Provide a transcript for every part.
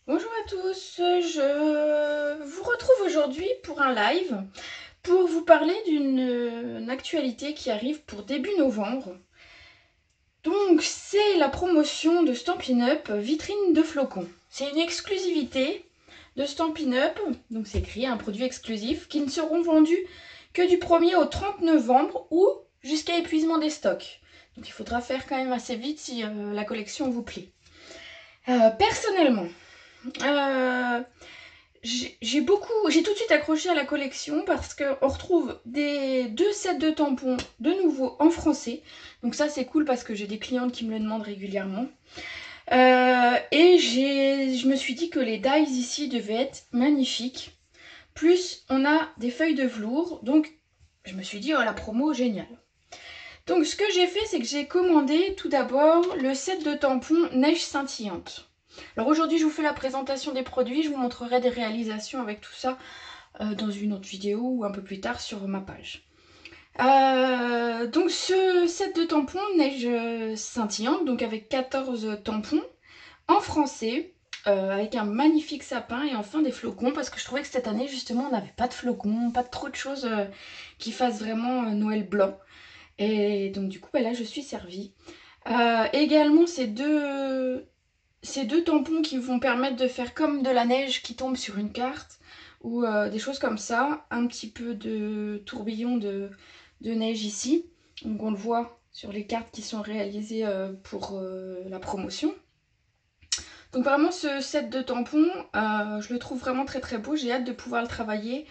Bonjour à tous, je vous retrouve aujourd'hui pour un live pour vous parler d'une actualité qui arrive pour début novembre. Donc c'est la promotion de Stampin' Up vitrine de flocons. C'est une exclusivité de Stampin' Up, donc c'est écrit un produit exclusif qui ne seront vendus que du 1er au 30 novembre ou jusqu'à épuisement des stocks. Donc il faudra faire quand même assez vite si la collection vous plaît. Personnellement, euh, j'ai tout de suite accroché à la collection parce qu'on retrouve deux sets de tampons de nouveau en français. Donc ça c'est cool parce que j'ai des clientes qui me le demandent régulièrement. Et je me suis dit que les dies ici devaient être magnifiques. Plus on a des feuilles de velours. Donc je me suis dit oh la promo génial. Donc ce que j'ai fait c'est que j'ai commandé tout d'abord le set de tampons neige scintillante. Alors aujourd'hui je vous fais la présentation des produits, je vous montrerai des réalisations avec tout ça dans une autre vidéo ou un peu plus tard sur ma page. Donc ce set de tampons neige scintillante, donc avec 14 tampons en français, avec un magnifique sapin et enfin des flocons parce que je trouvais que cette année justement on n'avait pas de flocons, pas trop de choses qui fassent vraiment Noël blanc. Et donc du coup là je suis servie. Également ces deux tampons qui vont permettre de faire comme de la neige qui tombe sur une carte ou des choses comme ça. Un petit peu de tourbillon de neige ici. Donc on le voit sur les cartes qui sont réalisées pour la promotion. Donc vraiment ce set de tampons, je le trouve vraiment très très beau. J'ai hâte de pouvoir le travailler.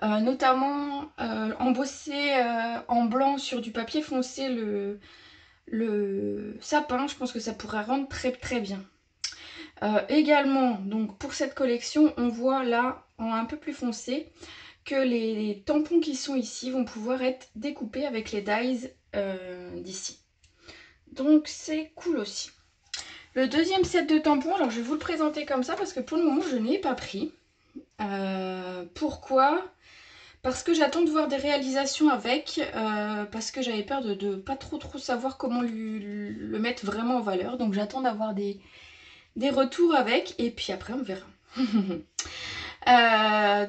Notamment embosser en blanc sur du papier foncé le sapin. Je pense que ça pourrait rendre très très bien. Également, donc pour cette collection, on voit là, en un peu plus foncé, que les tampons qui sont ici vont pouvoir être découpés avec les dies d'ici. Donc c'est cool aussi. Le deuxième set de tampons, alors je vais vous le présenter comme ça parce que pour le moment je ne l'ai pas pris. Pourquoi ? Parce que j'attends de voir des réalisations avec, parce que j'avais peur de pas trop savoir comment le mettre vraiment en valeur. Donc j'attends d'avoir des retours avec et puis après on verra.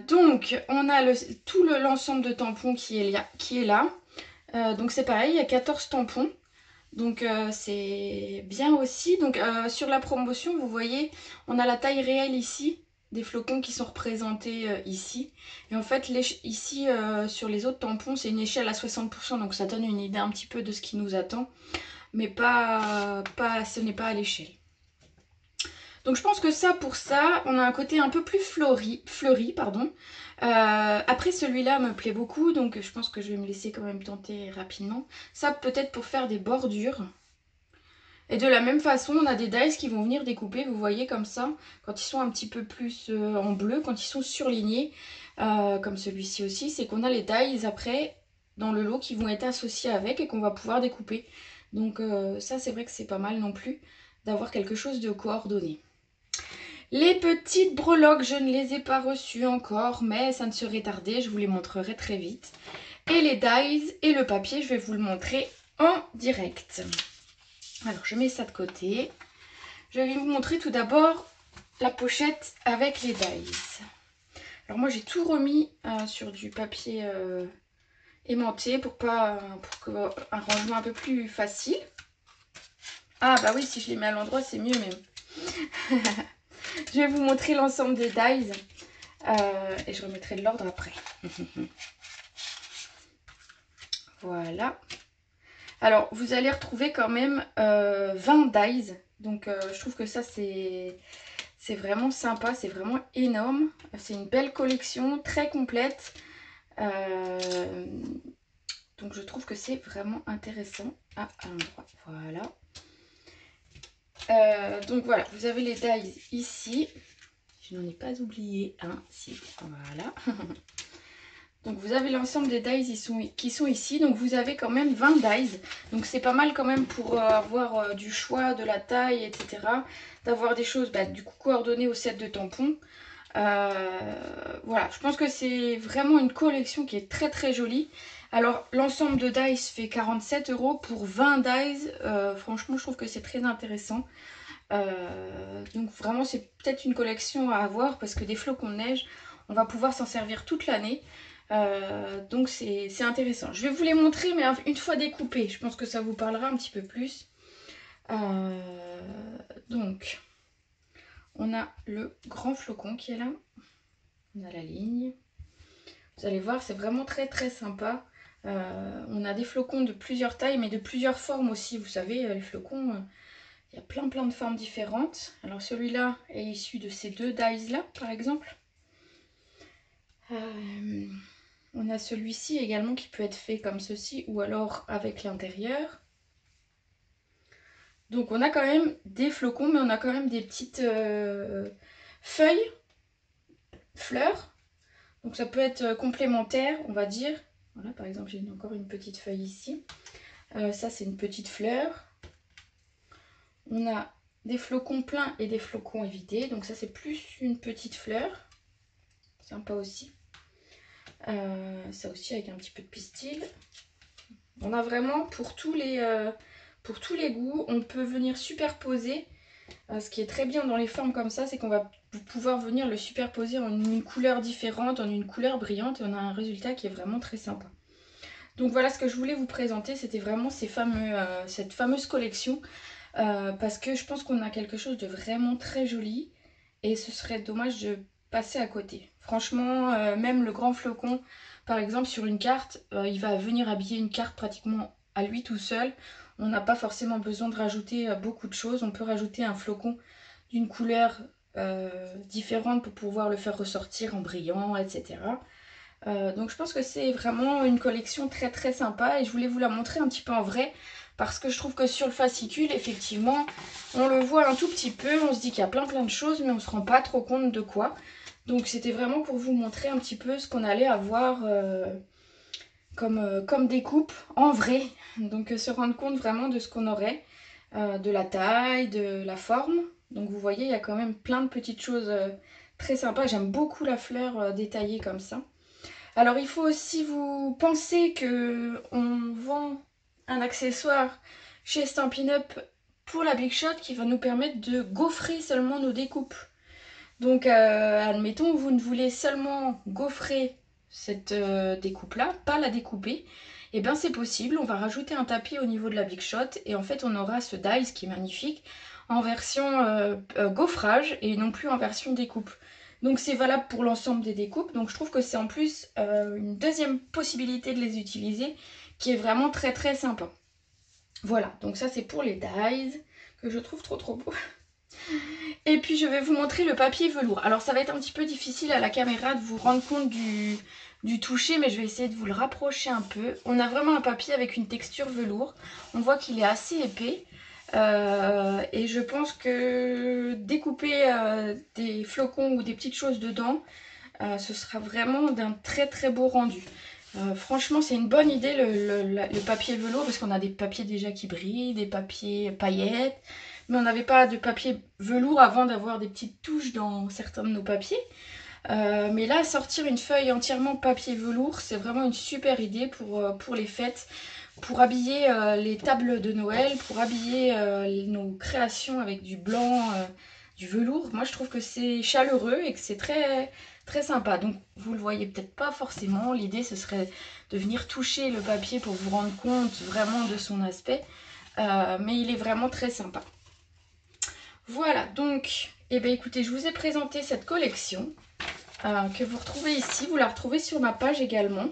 Donc on a tout l'ensemble de tampons qui est là. Donc c'est pareil, il y a 14 tampons. Donc c'est bien aussi. Donc sur la promotion, vous voyez, on a la taille réelle ici, des flocons qui sont représentés ici. Et en fait, ici, sur les autres tampons, c'est une échelle à 60%, donc ça donne une idée un petit peu de ce qui nous attend. Mais ce n'est pas à l'échelle. Donc je pense que ça, pour ça, on a un côté un peu plus fleuri pardon. Après celui-là me plaît beaucoup, donc je pense que je vais me laisser quand même tenter rapidement. Ça peut-être pour faire des bordures. Et de la même façon, on a des dies qui vont venir découper, vous voyez comme ça, quand ils sont un petit peu plus en bleu, quand ils sont surlignés, comme celui-ci aussi, c'est qu'on a les dies après dans le lot qui vont être associés avec et qu'on va pouvoir découper. Donc ça c'est vrai que c'est pas mal non plus d'avoir quelque chose de coordonné. Les petites breloques, je ne les ai pas reçues encore, mais ça ne serait tardé, je vous les montrerai très vite. Et les dies et le papier, je vais vous le montrer en direct. Alors je mets ça de côté. Je vais vous montrer tout d'abord la pochette avec les dies. Alors moi j'ai tout remis sur du papier aimanté pour un rangement un peu plus facile. Ah bah oui, si je les mets à l'endroit c'est mieux même. Je vais vous montrer l'ensemble des dies et je remettrai de l'ordre après. Voilà. Alors vous allez retrouver quand même 20 dies. Donc je trouve que ça c'est vraiment sympa, c'est vraiment énorme. C'est une belle collection, très complète. Donc je trouve que c'est vraiment intéressant à l'endroit. Voilà. Donc voilà, vous avez les dies ici. Je n'en ai pas oublié un. Si, voilà. Donc vous avez l'ensemble des dies qui sont ici. Donc vous avez quand même 20 dies. Donc c'est pas mal quand même pour avoir du choix, de la taille, etc. D'avoir des choses du coup coordonnées au set de tampons. Voilà, je pense que c'est vraiment une collection qui est très très jolie. Alors l'ensemble de dies fait 47 € pour 20 dies. Franchement je trouve que c'est très intéressant. Donc vraiment c'est peut-être une collection à avoir parce que des flocons de neige, on va pouvoir s'en servir toute l'année. Donc c'est intéressant. Je vais vous les montrer mais une fois découpés. Je pense que ça vous parlera un petit peu plus. Donc on a le grand flocon qui est là. On a la ligne. Vous allez voir, c'est vraiment très très sympa. On a des flocons de plusieurs tailles mais de plusieurs formes aussi. Vous savez, les flocons... il y a plein de formes différentes. Alors celui-là est issu de ces deux dies là par exemple. On a celui-ci également qui peut être fait comme ceci ou alors avec l'intérieur. Donc on a quand même des flocons mais on a quand même des petites feuilles, fleurs. Donc ça peut être complémentaire on va dire. Voilà par exemple j'ai encore une petite feuille ici. Ça c'est une petite fleur. On a des flocons pleins et des flocons vidés. Donc ça c'est plus une petite fleur. Sympa aussi. Ça aussi avec un petit peu de pistil. On a vraiment pour tous les goûts. On peut venir superposer. Ce qui est très bien dans les formes comme ça, c'est qu'on va pouvoir venir le superposer en une couleur différente, en une couleur brillante. Et on a un résultat qui est vraiment très sympa. Donc voilà ce que je voulais vous présenter. C'était vraiment cette fameuse collection. Parce que je pense qu'on a quelque chose de vraiment très joli. Et ce serait dommage de passer à côté. Franchement, même le grand flocon, par exemple, sur une carte, il va venir habiller une carte pratiquement à lui tout seul. On n'a pas forcément besoin de rajouter beaucoup de choses. On peut rajouter un flocon d'une couleur différente pour pouvoir le faire ressortir en brillant, etc. Donc je pense que c'est vraiment une collection très très sympa et je voulais vous la montrer un petit peu en vrai parce que je trouve que sur le fascicule, effectivement, on le voit un tout petit peu, on se dit qu'il y a plein de choses mais on ne se rend pas trop compte de quoi. Donc c'était vraiment pour vous montrer un petit peu ce qu'on allait avoir comme découpe en vrai. Donc se rendre compte vraiment de ce qu'on aurait, de la taille, de la forme. Donc vous voyez, il y a quand même plein de petites choses très sympas. J'aime beaucoup la fleur détaillée comme ça. Alors il faut aussi vous penser que on vend un accessoire chez Stampin' Up pour la Big Shot qui va nous permettre de gaufrer seulement nos découpes. Donc admettons vous ne voulez seulement gaufrer cette découpe là, pas la découper, et bien c'est possible, on va rajouter un tapis au niveau de la Big Shot et en fait on aura ce dies qui est magnifique en version gaufrage et non plus en version découpe. Donc c'est valable pour l'ensemble des découpes, donc je trouve que c'est en plus une deuxième possibilité de les utiliser qui est vraiment très très sympa. Voilà, donc ça c'est pour les dies que je trouve trop beau. Et puis je vais vous montrer le papier velours. Alors ça va être un petit peu difficile à la caméra de vous rendre compte du toucher, mais je vais essayer de vous le rapprocher un peu. On a vraiment un papier avec une texture velours. On voit qu'il est assez épais. Et je pense que découper des flocons ou des petites choses dedans, ce sera vraiment d'un très beau rendu. Franchement c'est une bonne idée le papier velours parce qu'on a des papiers déjà qui brillent, des papiers paillettes. Mais on n'avait pas de papier velours avant d'avoir des petites touches dans certains de nos papiers. Mais là, sortir une feuille entièrement papier velours, c'est vraiment une super idée pour les fêtes, pour habiller les tables de Noël, pour habiller nos créations avec du blanc, du velours. Moi, je trouve que c'est chaleureux et que c'est très sympa. Donc, vous le voyez peut-être pas forcément. L'idée, ce serait de venir toucher le papier pour vous rendre compte vraiment de son aspect. Mais il est vraiment très sympa. Voilà, donc, eh bien, écoutez, je vous ai présenté cette collection que vous retrouvez ici. Vous la retrouvez sur ma page également.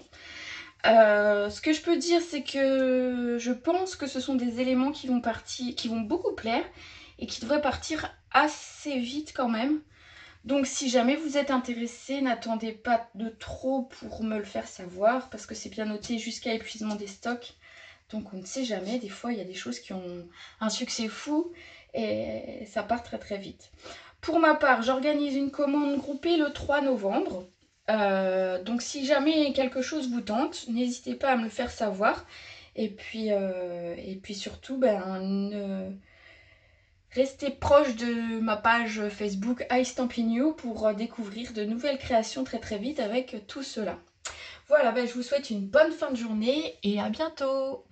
Ce que je peux dire, c'est que je pense que ce sont des éléments qui vont beaucoup plaire et qui devraient partir assez vite quand même. Donc, si jamais vous êtes intéressé, n'attendez pas de trop pour me le faire savoir parce que c'est bien noté jusqu'à épuisement des stocks. Donc, on ne sait jamais. Des fois, il y a des choses qui ont un succès fou et ça part très vite. Pour ma part, j'organise une commande groupée le 3 novembre. Donc si jamais quelque chose vous tente, n'hésitez pas à me le faire savoir. Et puis surtout, restez proche de ma page Facebook iStampin' You pour découvrir de nouvelles créations très vite avec tout cela. Voilà, je vous souhaite une bonne fin de journée et à bientôt!